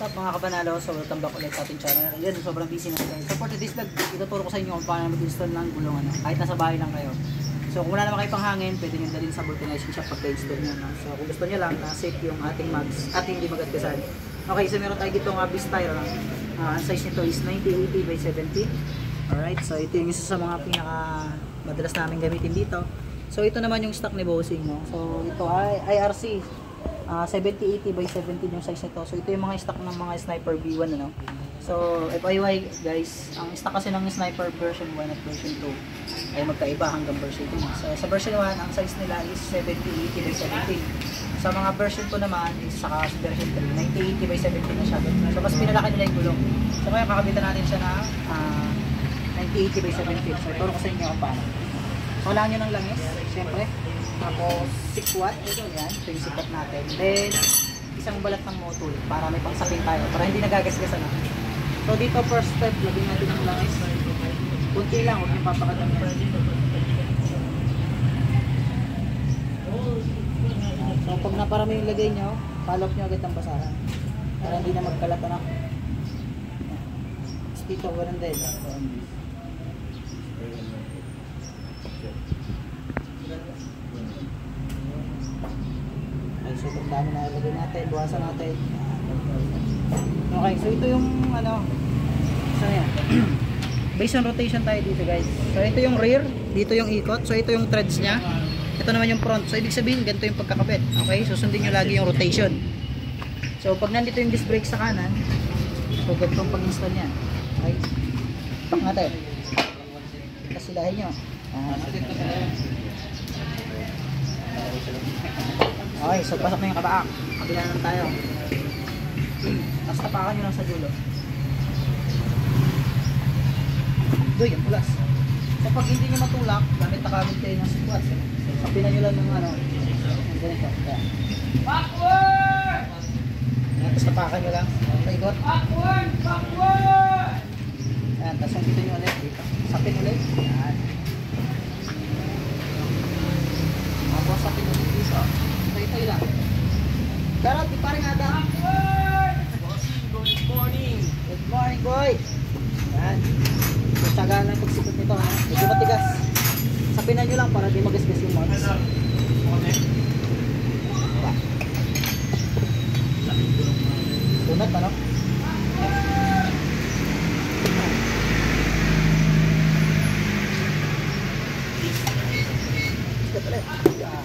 What's up mga kabanalo? So welcome back ulit sa ating channel. Ayan, sobrang busy natin. So for today's vlog, ituturo ko sa inyo kung paano mag-install ng gulong kahit nasa bahay lang kayo. So kung wala naman kayo pang hangin, pwede nyo dalhin sa vulcanizing shop pagka-install nyo. So kung gusto nyo lang na safe yung ating mags at hindi magatgasan. Okay, so meron tayo dito ng Abistyle. Ang size nito is 9080 by 70. Alright, so ito yung isa sa mga pinaka madalas namin gamitin dito. So ito naman yung stock ni Bossing. No? So ito ay IRC. 7080 by 17 yung size nito. So ito yung mga stock ng mga Sniper V1 ano. So FYI guys, ang stock kasi ng Sniper version 1 at version 2 ay magkaiba hanggang version 2. So sa version 1 ang size nila is 7080 by 17. Sa mga version 2 naman is saka version 3 9080 by 17 na siya. So mas pinalaki nila yung gulong. So kaya kakabitan natin siya na 9080 by 17. So ituro ko sa inyo kung paano. So kailangan nyo ng langis, siyempre. Tapos 6 watt, ito yan, ito yung sikat natin. Then, isang balat ng motor para may pangsapin tayo, para hindi nagagasgasan natin. So dito first step, lagyan natin ng langis. Kunti lang, huwag nyo papakadami. So pag naparami yung lagay nyo, palop nyo agad ang basahan. Para hindi na magkalat na. Dito, ganun din. So pag dami na ilagay natin, buwasan natin. Okay, so ito yung ano, so yan. Based on rotation tayo dito guys. So ito yung rear, dito yung ikot. So ito yung threads nya. Ito naman yung front. So ibig sabihin ganito yung pagkakabit. Okay, so sundin nyo lagi yung rotation. So pag nandito yung disc brake sa kanan, so ganito yung pag-install nya. Okay, pak natin. Kasilahin nyo. Okay, so pasok na yung kabaak. Kabila naman tayo. Tapos tapakan nyo lang sa dulo. Doy, yung pulas. So pag hindi nyo matulak, gamit na kagad kayo ng squats. So kapinan nyo lang ng ano. Ganito. Backward! Tapos tapakan nyo lang. Paikot. Backward! Backward! Ayan, tapos yung dito nyo ulit. Sapin ulit. Ayan. Tapos sapin ulit dito. Tay lang. Darat, di parang ada. Good morning. Good morning, boy. Yan. So, tsagaan lang pagsikot nito. Ha? Medyo matigas. Sapinan nyo lang para di magasgas yung mods. Tunat, ano? Sikot ulit. Yan.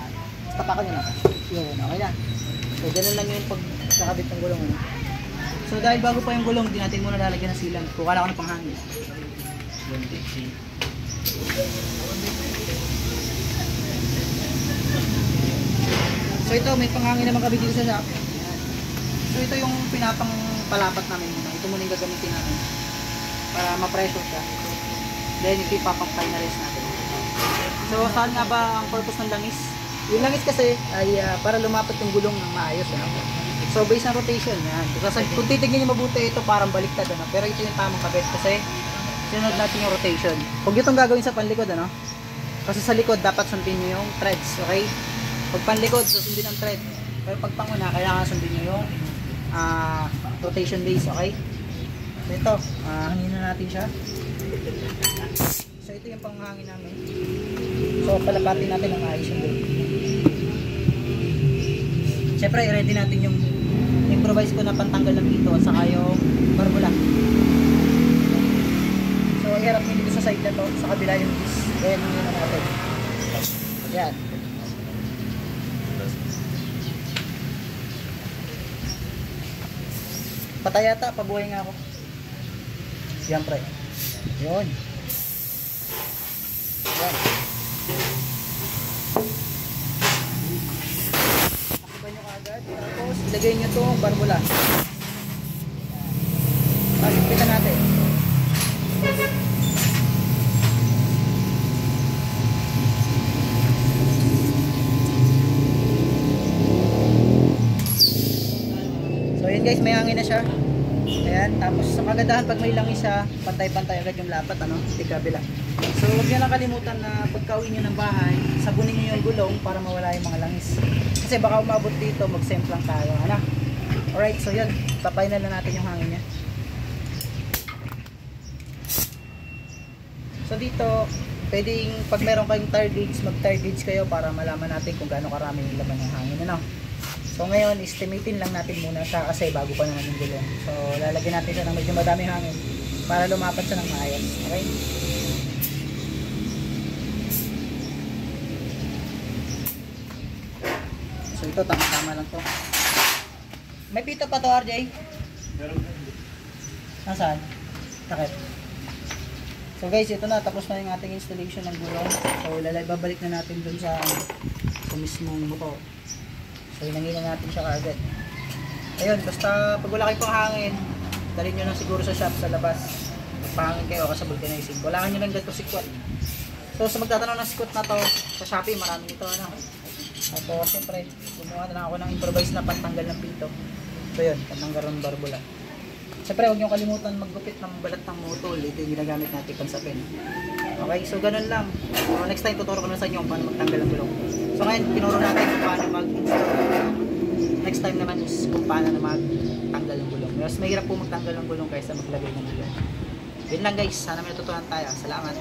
Tapakan nyo lang. Yun, okay na. So, ganun lang yung pagkakabit ng gulong. Ano? So, dahil bago pa yung gulong, di natin muna lalagyan ng silang. Kukala ko ng panghangin. So, ito, may panghangin naman kami dito sa shop. So, ito yung pinapang palapat namin. Ito muna yung gagamitin natin. Para ma-pressure siya. Then, ito yung papang-tie na rest natin. So, saan nga ba ang purpose ng langis? Yung langis kasi ay para lumapat yung gulong ng maayos. Ano? So based on rotation, yan. Kasi kung titignan nyo mabuti, ito parang baliktad. Ano? Pero ito yung tamang kabit kasi sinunod natin yung rotation. Huwag itong gagawin sa panlikod. Ano? Kasi sa likod dapat sundin nyo yung threads. Okay? Pag panlikod, susundin ang thread. Pero pag panguna, kailangan sundin nyo yung rotation base. Okay? Ito, hangin na natin siya. So ito yung panghangin namin. So palapatin natin ang ayos yung gulong. Siyempre, i-ready natin yung improvise ko na pantanggal ng dito at saka yung barbula. So, i-harap nyo dito sa side na to, sa kabila yung disc. Ayan yung yun ang natin. Ayan. Patay yata, pabuhay nga ako. Yan, pre. Yun. Ayan. Tapos ilagay nyo itong barbula. Tapos ipitan natin. So yun guys, may hangin na siya. Ayan, tapos sa kagandahan pag may langis siya, pantay-pantay agad yung lapat, ano? Hindi kabila. So huwag nyo lang kalimutan na pagka-uwi nyo ng bahay, sabunin nyo yung gulong para mawala yung mga langis. Kasi baka umabot dito, mag-semplang tayo, ano? Alright, so yun, papainan na natin yung hangin niya. So dito, pwedeng pag meron kayong tire gauge, mag tire gauge kayo para malaman natin kung gaano karami yung laman ng hangin, ano. So ngayon, estimatein lang natin muna siya kasi bago pa naman yung gulong. So lalagyan natin siya ng medyo madaming hangin para lumapat siya ng maayos. Okay? So ito, tama-tama lang to. May pito pa to, RJ? Nasaan? Takip. So guys, ito na, tapos na yung ating installation ng gulong. So babalik na natin dun sa mismong motor. So hinangin na natin siya kaagad. Ayun, basta pag wala kayo pang hangin, dalhin nyo lang siguro sa shop sa labas. Magpahangin kayo kasi sa vulcanizing. Kailangan nyo lang ganito sikwat. So sa magtatanong ng sikwat na to, sa Shopee marami nito, ano. Tapos siyempre, gumawa na lang ako ng improvise na pantanggal ng pinto. So yun, pantanggal ng barbula. Siyempre, huwag nyo kalimutan maggupit ng balat ng motol. Ito yung ginagamit natin pang sapin. Okay, so ganun lang. So, next time, tuturo ko na sa inyo kung paano magtanggal ng gulong. So ngayon, tinuro natin kung paano mag-install. Next time naman is kung paano na magtanggal ng gulong. Mas mahirap po magtanggal ng gulong kaysa maglagay ng gulong. Yun lang guys, sana may natutunan tayo. Salamat.